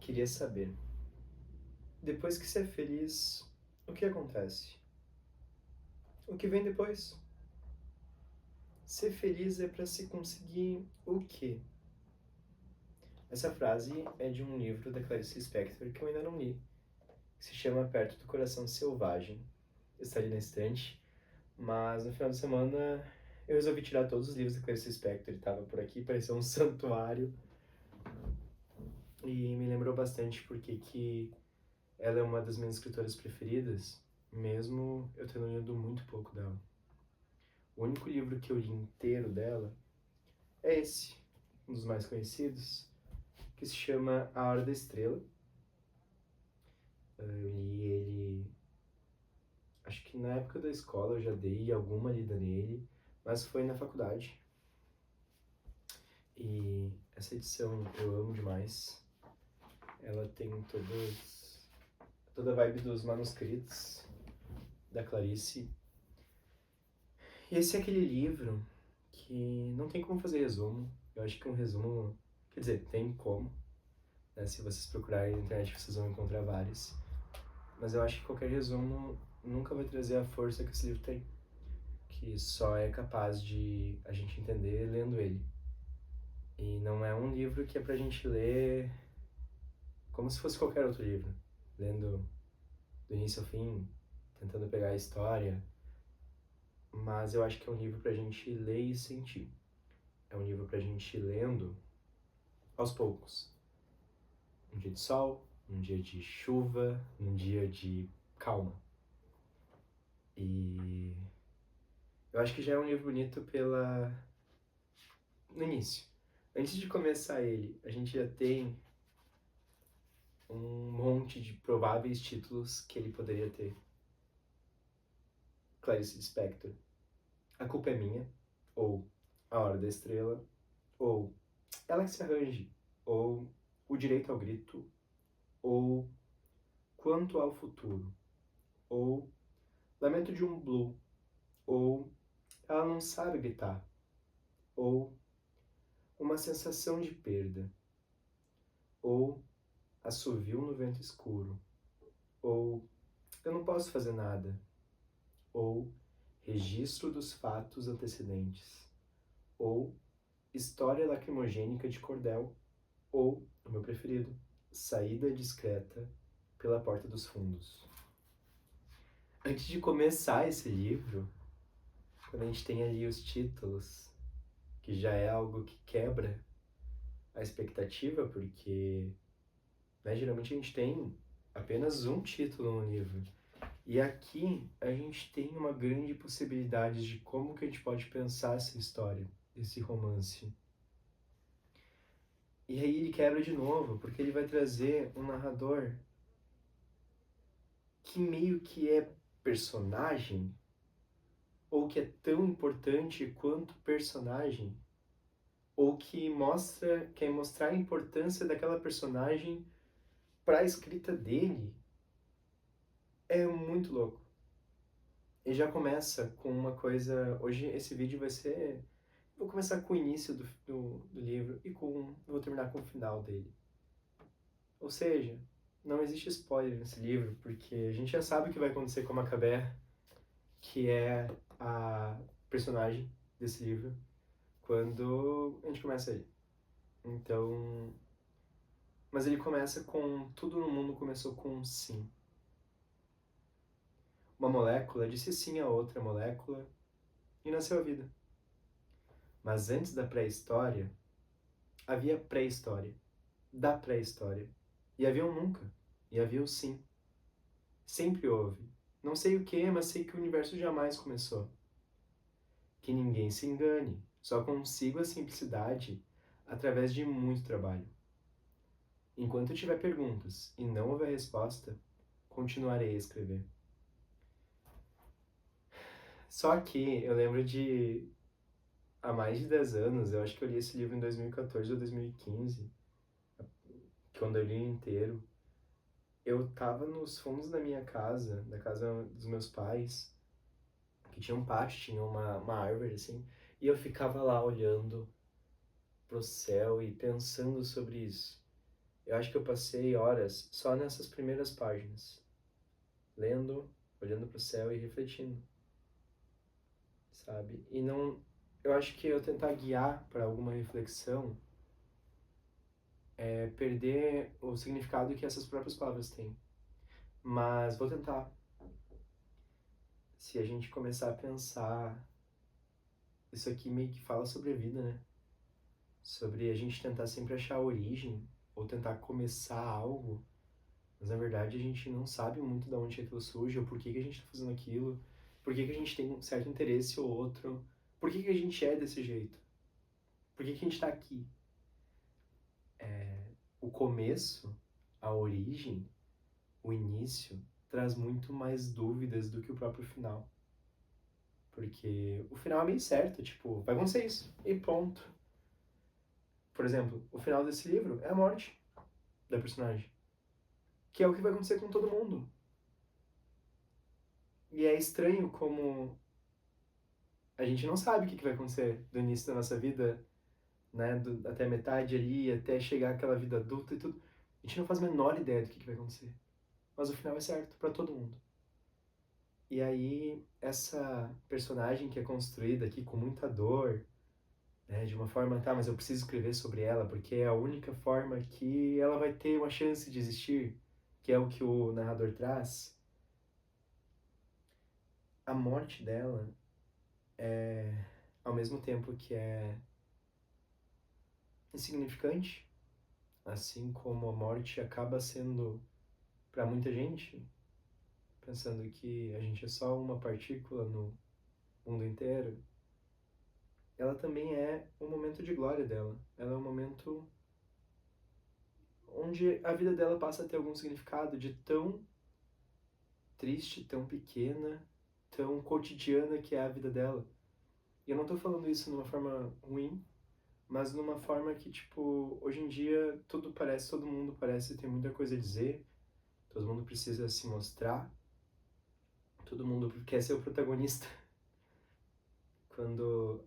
Queria saber, depois que você é feliz, o que acontece? O que vem depois? Ser feliz é para se conseguir o quê? Essa frase é de um livro da Clarice Lispector que eu ainda não li, que se chama Perto do Coração Selvagem. Está ali na estante, mas no final de semana eu resolvi tirar todos os livros da Clarice Lispector. Ele estava por aqui, parecia um santuário, e me lembrou bastante porque que ela é uma das minhas escritoras preferidas, mesmo eu tendo lido muito pouco dela. O único livro que eu li inteiro dela é esse, um dos mais conhecidos, que se chama A Hora da Estrela. Eu li ele, acho que na época da escola eu já dei alguma lida nele, mas foi na faculdade. E essa edição eu amo demais. Ela tem toda a vibe dos manuscritos da Clarice. E esse é aquele livro que não tem como fazer resumo. Eu acho que um resumo, quer dizer, tem como, né? Se vocês procurarem na internet vocês vão encontrar vários. Mas eu acho que qualquer resumo nunca vai trazer a força que esse livro tem, que só é capaz de a gente entender lendo ele. E não é um livro que é pra gente ler como se fosse qualquer outro livro, lendo do início ao fim, tentando pegar a história, mas eu acho que é um livro pra gente ler e sentir. É um livro pra gente ir lendo aos poucos. Um dia de sol, um dia de chuva, um dia de calma. E eu acho que já é um livro bonito no início. Antes de começar ele, a gente já tem um monte de prováveis títulos que ele poderia ter. Clarice Lispector, A Culpa é Minha, ou A Hora da Estrela, ou Ela que se arranje, ou O Direito ao Grito, ou Quanto ao Futuro, ou Lamento de um Blue, ou Ela não sabe gritar, ou Uma sensação de perda, ou Assovio no vento escuro, ou Eu não posso fazer nada, ou Registro dos fatos antecedentes, ou História lacrimogênica de cordel, ou, o meu preferido, Saída discreta pela porta dos fundos. Antes de começar esse livro, quando a gente tem ali os títulos, que já é algo que quebra a expectativa, porque, né, geralmente a gente tem apenas um título no livro. E aqui a gente tem uma grande possibilidade de como que a gente pode pensar essa história, esse romance. E aí ele quebra de novo, porque ele vai trazer um narrador que meio que é personagem, ou que é tão importante quanto personagem, ou que quer mostrar a importância daquela personagem para a escrita dele. É muito louco. E já começa com uma coisa. Hoje esse vídeo vai ser. Vou começar com o início do livro e vou terminar com o final dele. Ou seja, não existe spoiler nesse livro, porque a gente já sabe o que vai acontecer com a Macabé, que é a personagem desse livro, quando a gente começa ele. Então. Mas ele começa com. Tudo no mundo começou com um sim. Uma molécula disse sim a outra molécula e nasceu a vida. Mas antes da pré-história, havia pré-história, da pré-história. E havia um nunca, e havia o sim. Sempre houve. Não sei o que, mas sei que o universo jamais começou. Que ninguém se engane, só consigo a simplicidade através de muito trabalho. Enquanto tiver perguntas e não houver resposta, continuarei a escrever. Só que eu lembro de, há mais de 10 anos, eu acho que eu li esse livro em 2014 ou 2015, quando eu li inteiro, eu tava nos fundos da minha casa, da casa dos meus pais, que tinha um pátio, tinha uma árvore assim, e eu ficava lá olhando pro céu e pensando sobre isso. Eu acho que eu passei horas só nessas primeiras páginas, lendo, olhando para o céu e refletindo, sabe? E não, eu acho que eu tentar guiar para alguma reflexão é perder o significado que essas próprias palavras têm. Mas vou tentar. Se a gente começar a pensar, isso aqui meio que fala sobre a vida, né? Sobre a gente tentar sempre achar a origem ou tentar começar algo, mas na verdade a gente não sabe muito de onde aquilo surge ou por que a gente está fazendo aquilo, por que a gente tem um certo interesse ou outro, por que a gente é desse jeito, por que a gente está aqui. O começo, a origem, o início, traz muito mais dúvidas do que o próprio final. Porque o final é meio certo, tipo, vai acontecer isso, e ponto. Por exemplo, o final desse livro é a morte da personagem, que é o que vai acontecer com todo mundo. E é estranho como a gente não sabe o que vai acontecer do início da nossa vida, né, até a metade ali, até chegar àquela vida adulta e tudo. A gente não faz a menor ideia do que vai acontecer. Mas o final é certo para todo mundo. E aí, essa personagem que é construída aqui com muita dor, né, de uma forma, tá, mas eu preciso escrever sobre ela, porque é a única forma que ela vai ter uma chance de existir, que é o que o narrador traz. A morte dela é, ao mesmo tempo que é insignificante, assim como a morte acaba sendo para muita gente, pensando que a gente é só uma partícula no mundo inteiro, ela também é um momento de glória dela. Ela é um momento onde a vida dela passa a ter algum significado de tão triste, tão pequena, tão cotidiana que é a vida dela. E eu não tô falando isso numa forma ruim, mas numa forma que, tipo, hoje em dia todo mundo parece ter muita coisa a dizer, todo mundo precisa se mostrar, todo mundo quer ser o protagonista. Quando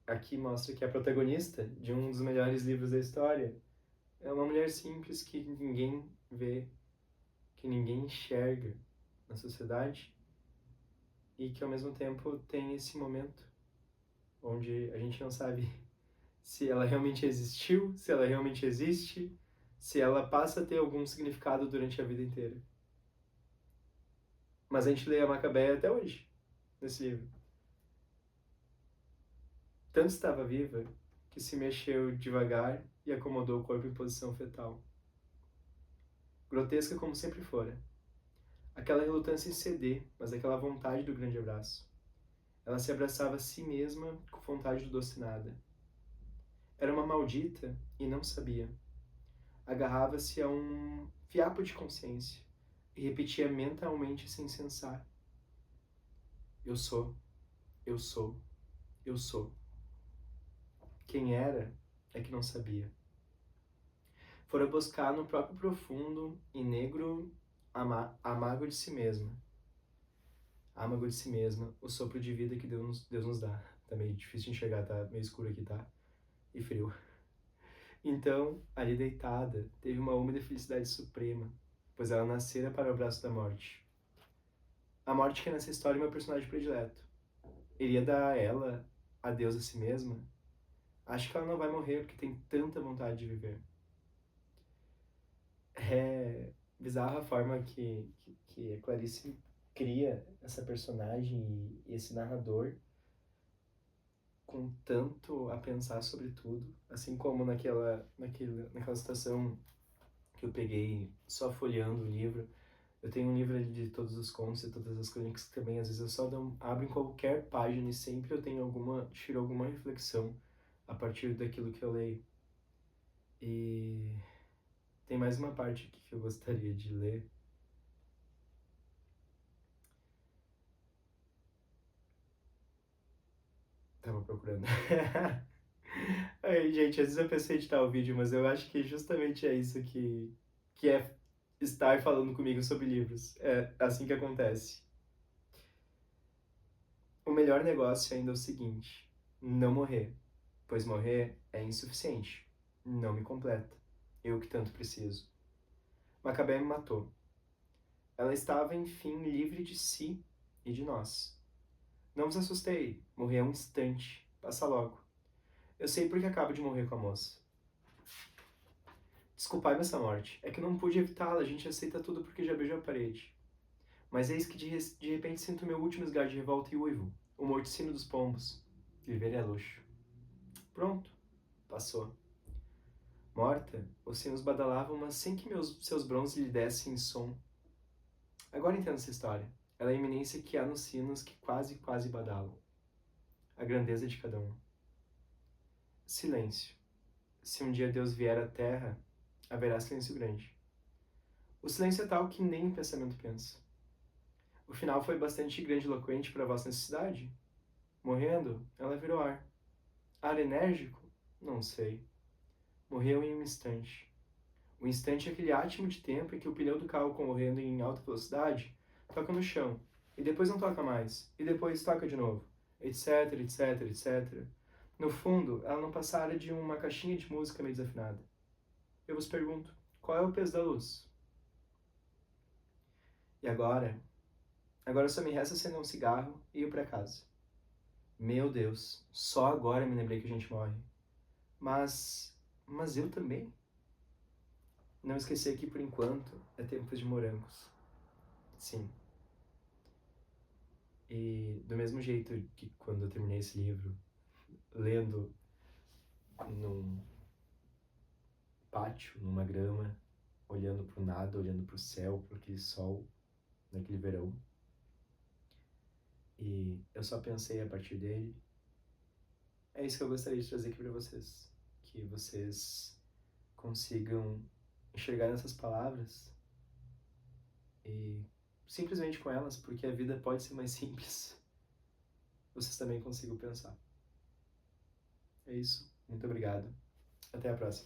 aqui mostra que a protagonista de um dos melhores livros da história é uma mulher simples que ninguém vê, que ninguém enxerga na sociedade e que ao mesmo tempo tem esse momento onde a gente não sabe se ela realmente existiu, se ela realmente existe, se ela passa a ter algum significado durante a vida inteira. Mas a gente lê a Macabeia até hoje, nesse livro. Tanto estava viva que se mexeu devagar e acomodou o corpo em posição fetal. Grotesca como sempre fora. Aquela relutância em ceder, mas aquela vontade do grande abraço. Ela se abraçava a si mesma com vontade do doce nada. Era uma maldita e não sabia. Agarrava-se a um fiapo de consciência e repetia mentalmente sem cessar: eu sou, eu sou, eu sou. Quem era é que não sabia. Fora buscar no próprio profundo e negro amargo de si mesma. Âmago de si mesma, o sopro de vida que Deus nos dá. Tá meio difícil de enxergar, tá meio escuro aqui, tá? E frio. Então, ali deitada, teve uma úmida felicidade suprema, pois ela nascera para o braço da morte. A morte que é nessa história é meu personagem predileto. Iria dar a ela adeus a si mesma? Acho que ela não vai morrer porque tem tanta vontade de viver. É bizarra a forma que a Clarice cria essa personagem e esse narrador com tanto a pensar sobre tudo, assim como naquela situação que eu peguei só folheando o livro. Eu tenho um livro ali de todos os contos e todas as crônicas que também às vezes eu só abro em qualquer página e sempre eu tenho tiro alguma reflexão a partir daquilo que eu leio. E tem mais uma parte aqui que eu gostaria de ler. Tava procurando. Aí, gente, às vezes eu pensei em editar o vídeo, mas eu acho que justamente é isso que é estar falando comigo sobre livros. É assim que acontece. O melhor negócio ainda é o seguinte: não morrer, pois morrer é insuficiente, não me completa. eu que tanto preciso. Macabé me matou. Ela estava, enfim, livre de si e de nós. Não vos assustei, morri a um instante. Passa logo. Eu sei porque acabo de morrer com a moça. Desculpai-me essa morte. É que não pude evitá-la, a gente aceita tudo porque já beijou a parede. Mas eis que de repente sinto meu último esgar de revolta e uivo, o morticínio dos pombos. Viver é luxo. Pronto, passou. Morta, os sinos badalavam, mas sem que seus bronzes lhe dessem som. Agora entendo essa história. Ela é a iminência que há nos sinos que quase, quase badalam. A grandeza de cada um. Silêncio. Se um dia Deus vier à Terra, haverá silêncio grande. O silêncio é tal que nem o pensamento pensa. O final foi bastante grandiloquente para a vossa necessidade? Morrendo, ela virou ar. Ar enérgico? Não sei. Morreu em um instante. O instante é aquele átimo de tempo em que o pneu do carro correndo em alta velocidade toca no chão, e depois não toca mais, e depois toca de novo, etc, etc, etc. No fundo, ela não passara de uma caixinha de música meio desafinada. Eu vos pergunto, qual é o peso da luz? E agora? Agora só me resta acender um cigarro e ir para casa. Meu Deus, só agora me lembrei que a gente morre. Mas eu também? Não esquecer que, por enquanto, é tempo de morangos. Sim. E do mesmo jeito que quando eu terminei esse livro, lendo num pátio, numa grama, olhando pro nada, olhando pro céu, pro aquele sol, naquele verão. E eu só pensei a partir dele. É isso que eu gostaria de trazer aqui para vocês. Que vocês consigam enxergar nessas palavras e simplesmente com elas, porque a vida pode ser mais simples, vocês também consigam pensar. É isso. Muito obrigado. Até a próxima.